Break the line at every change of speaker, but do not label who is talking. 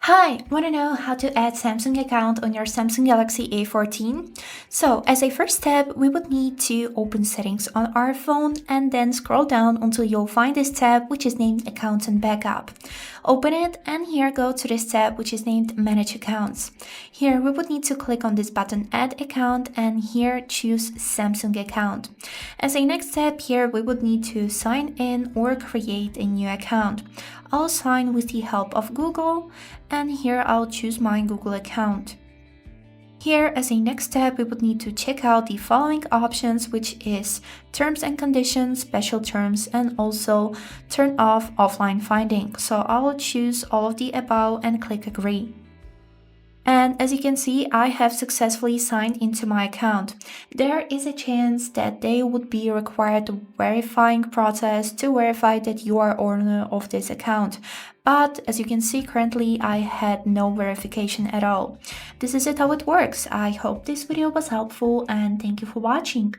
Hi, want to know how to add Samsung account on your Samsung Galaxy A14? So, as a first step, we would need to open settings on our phone and then scroll down until you'll find this tab which is named Accounts and Backup. Open it and here go to this tab which is named Manage Accounts. Here we would need to click on this button Add Account and here choose Samsung account. As a next step here we would need to sign in or create a new account. I'll sign with the help of Google and here I'll choose my Google account. Here, as a next step, we would need to check out the following options, which is terms and conditions, special terms, and also turn off offline finding. So I'll choose all of the above and click agree. And as you can see, I have successfully signed into my account. There is a chance that they would be required a verifying process to verify that you are owner of this account. But as you can see, currently I had no verification at all. This is it how it works. I hope this video was helpful and thank you for watching.